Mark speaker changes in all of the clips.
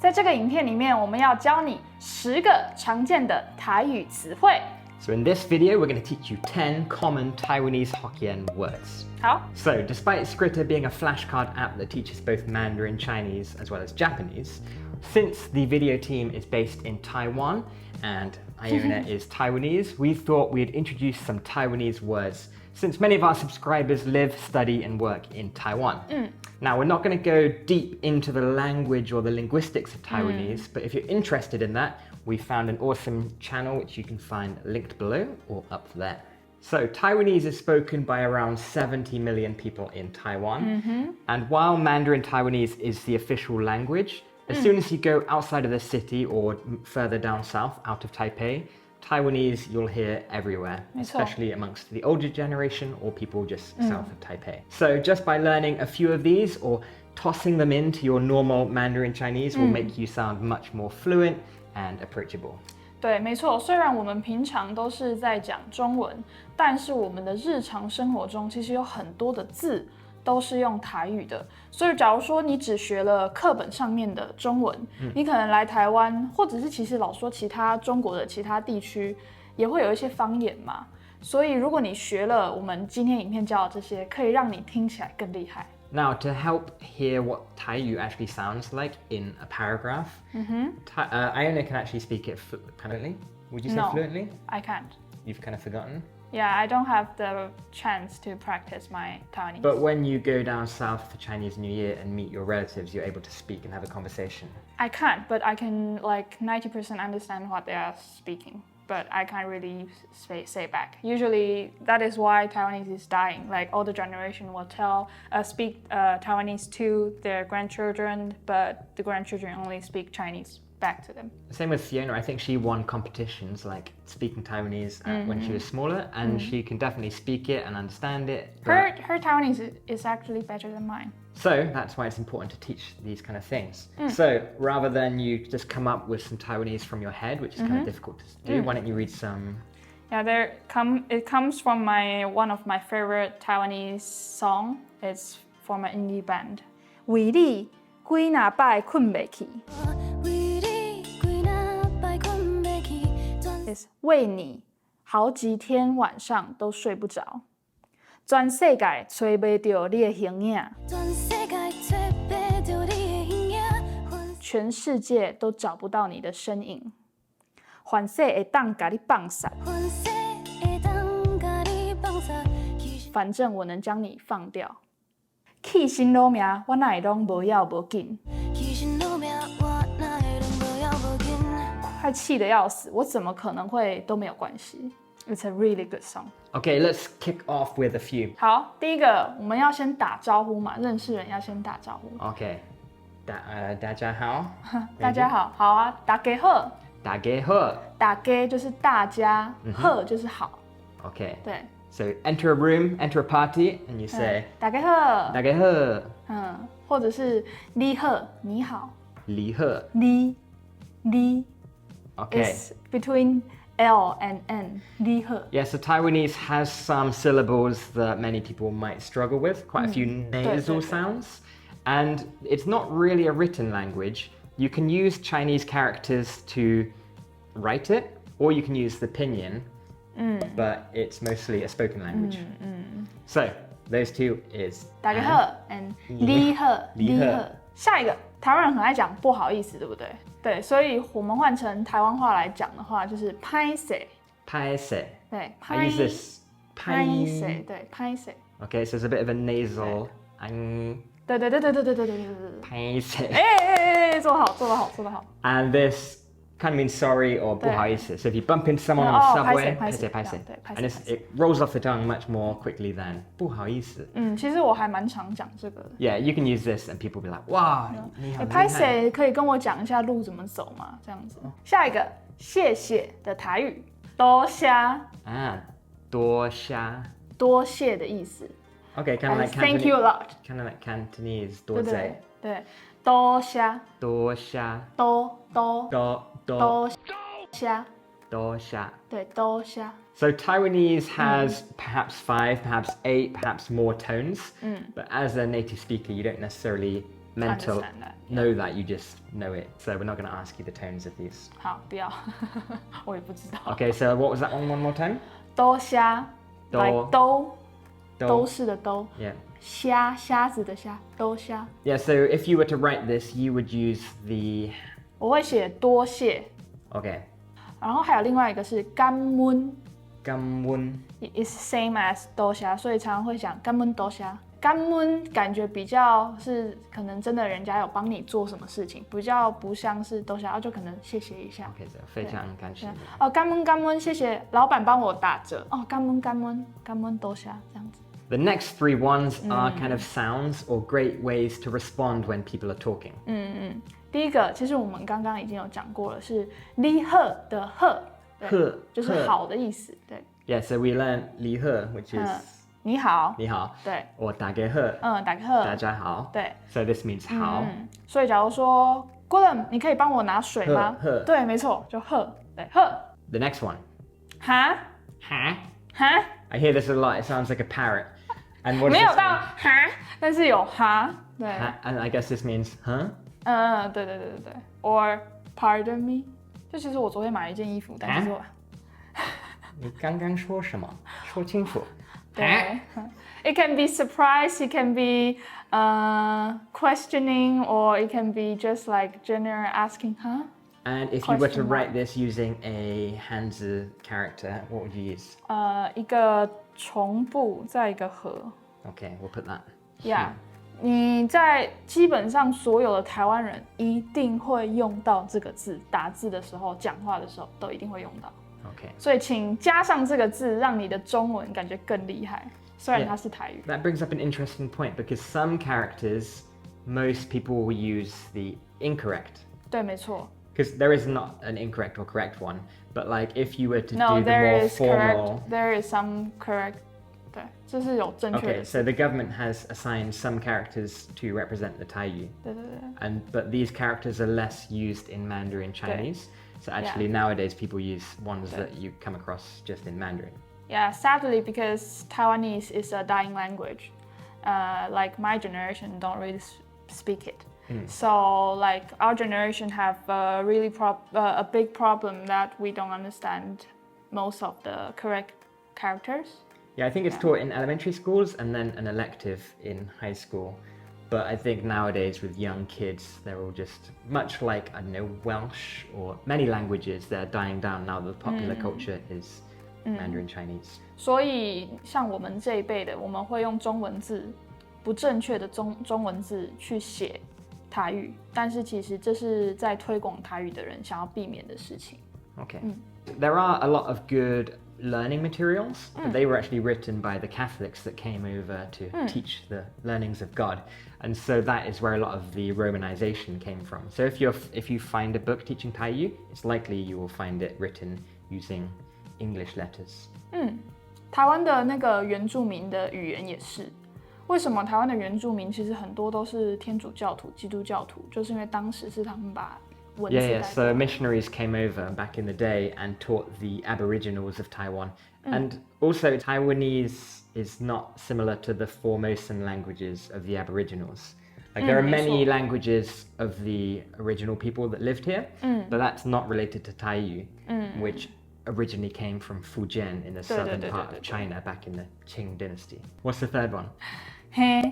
Speaker 1: 在这个影片里面，我们要教你10个常见的台语词汇。
Speaker 2: So in this video, we're going to teach you 10 common Taiwanese Hokkien words.
Speaker 1: 好
Speaker 2: So despite Skritter being a flashcard app that teaches both Mandarin Chinese as well as Japanese, since the video team is based in Taiwan and Iona is Taiwanese, we thought we'd introduce some Taiwanese words since many of our subscribers live, study and work in Taiwan. Now, we're not going to go deep into the language or the linguistics of Taiwanese, but if you're interested in that, we found an awesome channel which you can find linked below or up there. So Taiwanese is spoken by around 70 million people in Taiwan. And while Mandarin Taiwanese is the official language, as soon as you go outside of the city or further down south, out of Taipei, Taiwanese you'll hear everywhere, especially amongst the older generation or people just south of Taipei. So just by learning a few of these or tossing them into your normal Mandarin Chinese will make you sound much more fluent and approachable.
Speaker 1: 对，没错。虽然我们平常都是在讲中文，但是我们的日常生活中其实有很多的字都是用台语的。所以，假如说你只学了课本上面的中文，你可能来台湾，或者是其实老说其他中国的其他地区也会有一些方言嘛。所以，如果你学了我们今天影片教的这些，可以让你听起来更厉害。
Speaker 2: Now, to help hear what Taiyu actually sounds like in a paragraph, Iona can actually speak it fluently. Would you say fluently?
Speaker 1: I can't.
Speaker 2: You've kind of forgotten?
Speaker 1: Yeah, I don't have the chance to practice my Taiwanese.
Speaker 2: But when you go down south for Chinese New Year and meet your relatives, you're able to speak and have a conversation.
Speaker 1: I can't, but I can like 90% understand what they are speaking. But I can't really say back. Usually, that is why Taiwanese is dying. Like older generation will speak Taiwanese to their grandchildren, but the grandchildren only speak Chinese back to them.
Speaker 2: Same with Fiona. I think she won competitions like speaking Taiwanese when she was smaller, and she can definitely speak it and understand it.
Speaker 1: Her Taiwanese is actually better than mine.
Speaker 2: So that's why it's important to teach these kind of things. So rather than you just come up with some Taiwanese from your head, which is kind of difficult to do, why don't you read some?
Speaker 1: Yeah, it comes from one of my favorite Taiwanese song. It's from an indie band. 为你几哪摆困不起 is 为你好几天晚上都睡不着。全世界找不到你的形影，全世界都找不到你的身影。凡世会当甲你放散，反正我能将你放掉。气心落命，我哪会拢无要无紧。快气得要死，我怎么可能会都没有关系？ It's a really good song.
Speaker 2: Okay, let's kick off with a few.
Speaker 1: 好，第一个我们要先打招呼嘛，认识人要先打招呼。
Speaker 2: Okay, 大家好。
Speaker 1: 大家好，好啊，大家好。
Speaker 2: 大家好。
Speaker 1: 大家就是大家，好就是好。
Speaker 2: Okay.
Speaker 1: 对。
Speaker 2: So enter a room, enter a party, and you say
Speaker 1: 大家好。
Speaker 2: 大家好。
Speaker 1: 或者是你好，你好。
Speaker 2: 你好。
Speaker 1: 你。
Speaker 2: Okay.
Speaker 1: It's between L and N. 你好。
Speaker 2: Yeah, so Taiwanese has some syllables that many people might struggle with, quite a few nasal sounds. And it's not really a written language. You can use Chinese characters to write it, or you can use the pinyin, but it's mostly a spoken language. So, those two is
Speaker 1: 大家好 and 你好。下一个，台湾人很爱讲不好意思，对不对？对，所以我们换成台湾话来讲的话，就是拍谁。
Speaker 2: 拍谁。
Speaker 1: 对，
Speaker 2: I use this
Speaker 1: 拍谁，对，拍谁。
Speaker 2: Okay, so it's a bit of a nasal.
Speaker 1: 对。
Speaker 2: 拍谁。
Speaker 1: 做得好。
Speaker 2: And this kind of means sorry or 不好意思. So if you bump into someone on the subway, 拍谁. And it rolls off the tongue much more quickly than 不好意思.
Speaker 1: 其实我还蛮常讲这个的。
Speaker 2: Yeah, you can use this and people will be like, wow, 你好厉害。
Speaker 1: 拍谁可以跟我讲一下路怎么走吗？这样子。下一个，谢谢的台语，多谢。
Speaker 2: 多谢。
Speaker 1: 多谢的意思。
Speaker 2: Okay, kind of like Cantonese.
Speaker 1: Thank you a lot.
Speaker 2: Kind of like Cantonese. 多谢。
Speaker 1: 对，多谢。
Speaker 2: 多谢。
Speaker 1: 多谢。
Speaker 2: 多谢。
Speaker 1: 对，多谢。
Speaker 2: So Taiwanese has perhaps 5, perhaps 8, perhaps more tones. But as a native speaker, you don't necessarily mental
Speaker 1: understand that.
Speaker 2: know that, you just know it. So we're not going to ask you the tones of these.
Speaker 1: 好，不要，我也不知道。
Speaker 2: Okay, so what was that one more time?
Speaker 1: 兜虾
Speaker 2: 兜
Speaker 1: ，like 兜，
Speaker 2: 兜
Speaker 1: 都是的兜，
Speaker 2: Yeah.
Speaker 1: 虾子的虾，兜虾。
Speaker 2: Yeah, so if you were to write this, you would use the...
Speaker 1: 我会写多谢，
Speaker 2: Okay.
Speaker 1: 然后还有另外一个是干温
Speaker 2: Gamwon.
Speaker 1: ，is same as 兜虾，所以常常会讲干温兜虾。干温感觉比较是可能真的人家有帮你做什么事情，比较不像是兜虾，就可能谢谢一下。
Speaker 2: Okay, so 非常感谢。
Speaker 1: 哦，干温，谢谢老板帮我打折。哦，干温兜虾这样子。
Speaker 2: The next three ones are kind of sounds or great ways to respond when people are talking.
Speaker 1: 第一个，其实我们刚刚已经有讲过了，是你好的好，对
Speaker 2: 呵
Speaker 1: 就是好的意思，对。
Speaker 2: Yeah, so we learned 你好, which is
Speaker 1: 你好，
Speaker 2: 你好,
Speaker 1: 对，
Speaker 2: or 大家好,
Speaker 1: 打个呵，
Speaker 2: 大家好.
Speaker 1: 对，
Speaker 2: So this means 好.
Speaker 1: 所以假如说 Gordon， 你可以帮我拿水吗？
Speaker 2: 呵
Speaker 1: 对，没错，就呵，对，呵，
Speaker 2: The next one.
Speaker 1: 哈
Speaker 2: Ha.
Speaker 1: 哈，
Speaker 2: I hear this a lot. It sounds like a parrot. And what does
Speaker 1: 没有
Speaker 2: this
Speaker 1: 到
Speaker 2: mean?
Speaker 1: 哈，但是有哈，对，
Speaker 2: And I guess this means huh?
Speaker 1: 对，or pardon me， 就其实我昨天买了一件衣服，但是我
Speaker 2: 你刚刚说什么？说清楚。
Speaker 1: 对，it can be surprise, it can be questioning, or it can be just like general asking, huh?
Speaker 2: And if you were to
Speaker 1: Question
Speaker 2: write
Speaker 1: mark.
Speaker 2: this using a Hanzi character, what would you use?
Speaker 1: 一个虫部再一个和
Speaker 2: Okay, we'll put that.
Speaker 1: ，yeah。你在基本上所有的台湾人一定会用到这个字，打字的时候、讲话的时候都一定会用到。
Speaker 2: Okay.
Speaker 1: 所以请加上这个字，让你的中文感觉更厉害。虽然它是台语。
Speaker 2: That brings up an interesting point because some characters, most people will use the incorrect.
Speaker 1: 对，没错。
Speaker 2: Because there is not an incorrect or correct one, but like if you were to
Speaker 1: No,
Speaker 2: do the
Speaker 1: there
Speaker 2: more
Speaker 1: is
Speaker 2: formal.
Speaker 1: correct. There is some correct. 对，这是有正确
Speaker 2: Okay,
Speaker 1: 的。
Speaker 2: so the government has assigned some characters to represent the Taiyu,
Speaker 1: 对。
Speaker 2: but these characters are less used in Mandarin Chinese. So actually nowadays people use ones that you come across just in Mandarin.
Speaker 1: Yeah, sadly, because Taiwanese is a dying language. Like my generation don't really speak it. So like our generation have a really a big problem that we don't understand most of the correct characters.
Speaker 2: Yeah, I think it's taught in elementary schools and then an elective in high school. But I think nowadays with young kids, they're all just much like, I don't know, Welsh or many languages, they're dying down now that the popular culture is Mandarin Chinese.
Speaker 1: 所以像我们这一辈的，我们会用中文字，不正确的中文字去写台语，但是其实这是在推广台语的人想要避免的事情。
Speaker 2: Okay. There are a lot of good learning materials. They were actually written by the Catholics that came over to teach the learnings of God. And so that is where a lot of the Romanization came from. So if you find a book teaching Taiyu, it's likely you will find it written using English letters.
Speaker 1: 台湾的那个原住民的语言也是。为什么台湾的原住民其实很多都是天主教徒、基督教徒，就是因为当时是他们把文字
Speaker 2: Yeah, so missionaries came over back in the day and taught the Aboriginals of Taiwan. And also Taiwanese is not similar to the Formosan languages of the Aboriginals. Like there are many languages of the original people that lived here, but that's not related to Taiyu, which originally came from Fujian in the southern part of China back in the Qing dynasty. What's the third one?
Speaker 1: 嘿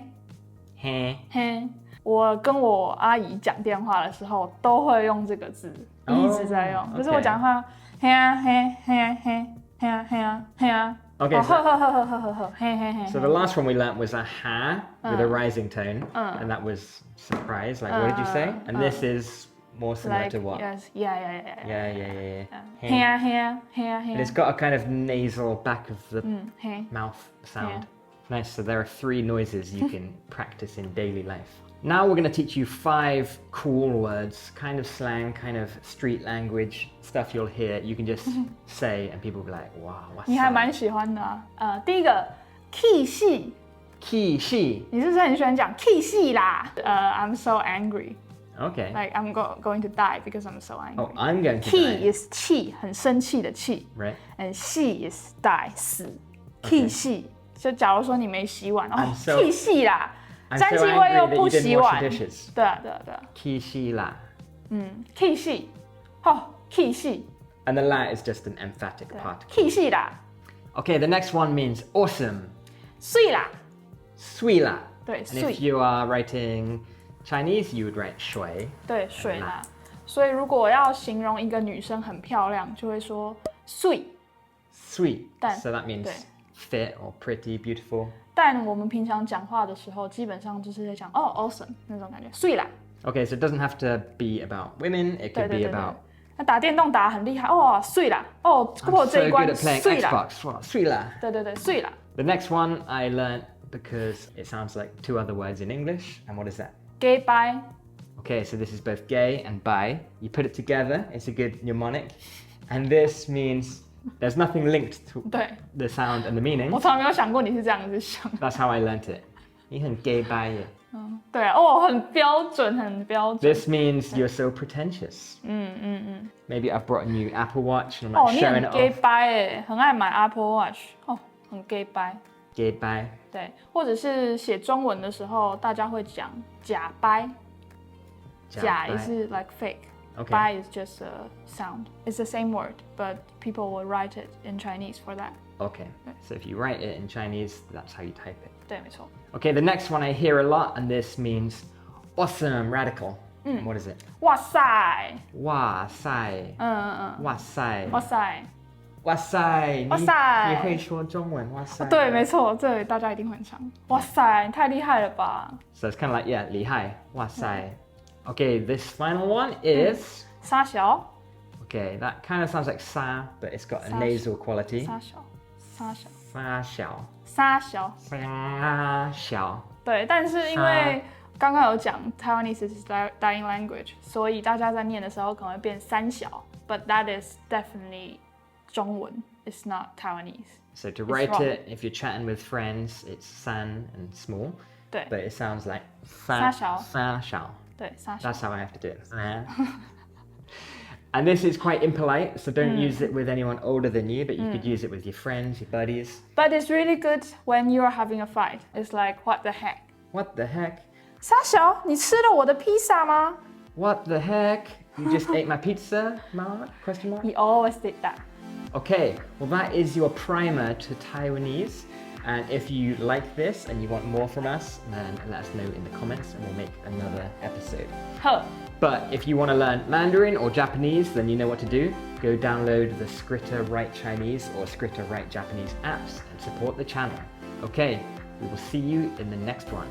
Speaker 2: Heh.
Speaker 1: 嘿，我跟我阿姨讲电话的时候都会用这个字，一直在用。就是我讲话，嘿啊嘿，嘿啊嘿，嘿啊嘿啊嘿啊。
Speaker 2: Okay, so,
Speaker 1: 呵，嘿嘿嘿。
Speaker 2: so the last one we learnt was a ha with a rising tone, and that was surprise. Like, what did you say? And this is more similar
Speaker 1: Like
Speaker 2: to what?
Speaker 1: yes, yeah.
Speaker 2: Yeah.
Speaker 1: 嘿啊嘿啊嘿啊嘿
Speaker 2: And
Speaker 1: 啊
Speaker 2: it's。got a kind of nasal back of the
Speaker 1: 嘿。
Speaker 2: mouth sound. Nice, so there are 3 noises you can practice in daily life. Now we're going to teach you 5 cool words, kind of slang, kind of street language, stuff you'll hear. You can just say and people will be like, wow, what's
Speaker 1: 你还
Speaker 2: that?
Speaker 1: 蛮喜欢的啊。第一个 key 戏，
Speaker 2: Ki shi.
Speaker 1: 你是不是很喜欢讲 key 戏啦？I'm so angry,
Speaker 2: Okay.
Speaker 1: like I'm going to die because I'm so angry.
Speaker 2: Oh, I'm going to
Speaker 1: Key
Speaker 2: die.
Speaker 1: is 气，很生气的气
Speaker 2: Right.，and
Speaker 1: 戏 is die 死。key 戏，就假如说你没洗碗，哦
Speaker 2: I'm so-
Speaker 1: ，key 戏啦，
Speaker 2: I'm
Speaker 1: 沾
Speaker 2: so
Speaker 1: 气味
Speaker 2: angry
Speaker 1: 又
Speaker 2: that
Speaker 1: 不
Speaker 2: you
Speaker 1: 洗
Speaker 2: didn't wash
Speaker 1: 碗
Speaker 2: the。dishes.
Speaker 1: 对啊，对啊，对啊。
Speaker 2: Kishi la.
Speaker 1: 气细，哦，气细，
Speaker 2: And the la is just an emphatic
Speaker 1: 对
Speaker 2: particle.
Speaker 1: 气细啦，
Speaker 2: Okay, the next one means awesome.
Speaker 1: 碎啦，
Speaker 2: Sui la.
Speaker 1: 对，
Speaker 2: And if
Speaker 1: 碎，
Speaker 2: you are writing Chinese, you would write shui.
Speaker 1: 对，水啦。所以如果要形容一个女生很漂亮，就会说碎。
Speaker 2: Sweet.
Speaker 1: 但
Speaker 2: So that means
Speaker 1: 对
Speaker 2: fit or pretty, beautiful.
Speaker 1: 但我们平常讲话的时候，基本上就是在讲哦 awesome 那种感觉，碎啦。
Speaker 2: Okay, so it doesn't have to be about women. It
Speaker 1: 对
Speaker 2: could
Speaker 1: 对
Speaker 2: be
Speaker 1: 对对
Speaker 2: about.
Speaker 1: 那打电动打得很厉害哦，碎啦，哦，过
Speaker 2: I'm
Speaker 1: 这
Speaker 2: so
Speaker 1: 一
Speaker 2: good
Speaker 1: 关
Speaker 2: at playing
Speaker 1: 碎啦。
Speaker 2: Xbox. Wow, sui la.
Speaker 1: 对对对，碎啦。
Speaker 2: The next one I learnt because it sounds like two other words in English. And what is that?
Speaker 1: gay bye，
Speaker 2: Okay, so this is both gay and bi. You put it together, it's a good mnemonic. And this means there's nothing linked to
Speaker 1: 对
Speaker 2: the sound and the meaning.
Speaker 1: 我从来没有想过你是这样子想。
Speaker 2: That's how I learnt it. 你很 gay bi 耶。
Speaker 1: 对啊，哦，很标准，很标准。
Speaker 2: This means you're so pretentious. Maybe I've brought a new Apple Watch and I'm
Speaker 1: 哦，
Speaker 2: like
Speaker 1: 你
Speaker 2: showing
Speaker 1: 很
Speaker 2: it
Speaker 1: gay
Speaker 2: off.
Speaker 1: bye 哎，很爱买 Apple Watch，哦，很 gay bye。
Speaker 2: Gay bi.
Speaker 1: 对，或者是写中文的时候，大家会讲假掰，假
Speaker 2: bi.
Speaker 1: is like fake，
Speaker 2: Okay.
Speaker 1: bye is just a sound. It's the same word, but people will write it in Chinese for that.
Speaker 2: Okay. So if you write it in Chinese, that's how you type it.
Speaker 1: 对，没错。
Speaker 2: Okay, the next one I hear a lot, and this means awesome, radical. And what is it?
Speaker 1: 哇塞，
Speaker 2: Wow, sai.
Speaker 1: 嗯，
Speaker 2: Wow, sai.
Speaker 1: 哇塞，
Speaker 2: Wow, sai.
Speaker 1: 哇塞。
Speaker 2: 你会说中文? Wow, sai.
Speaker 1: 对，没错，这大家一定会很常。哇塞，你太厉害了吧！
Speaker 2: So it's kind of like, yeah, 厉害. Wow, sai. Okay, this final one is...
Speaker 1: 沙小，
Speaker 2: Okay, that kind of sounds like sa, but it's got a
Speaker 1: Sa.
Speaker 2: nasal quality.
Speaker 1: 沙小，沙小，
Speaker 2: Sa xiao.
Speaker 1: 沙小。
Speaker 2: Sa xiao.
Speaker 1: 对，但是因为刚刚有讲 Taiwanese is dying language，所以大家在念的时候可能会变三小，but that is definitely 中文 ，it's not Taiwanese。
Speaker 2: So to
Speaker 1: It's
Speaker 2: write
Speaker 1: wrong.
Speaker 2: it, if you're chatting with friends, it's san and small,
Speaker 1: 对
Speaker 2: but it sounds like
Speaker 1: Sa xiao.
Speaker 2: Sa xiao.
Speaker 1: 对，沙小。
Speaker 2: That's how I have to do it. And this is quite impolite, so don't use it with anyone older than you, but you could use it with your friends, your buddies.
Speaker 1: But it's really good when you're having a fight. It's like what the heck？
Speaker 2: What the heck?
Speaker 1: 沙小，你吃了我的披萨吗
Speaker 2: What the heck? You just ate my pizza? Mark? Question mark?
Speaker 1: ？He always did that.
Speaker 2: Okay, well that is your primer to Taiwanese. And if you like this and you want more from us, then let us know in the comments and we'll make another episode.
Speaker 1: 呵，
Speaker 2: But if you want to learn Mandarin or Japanese, then you know what to do. Go download the Skritter Write Chinese or Skritter Write Japanese apps and support the channel. Okay, we will see you in the next one.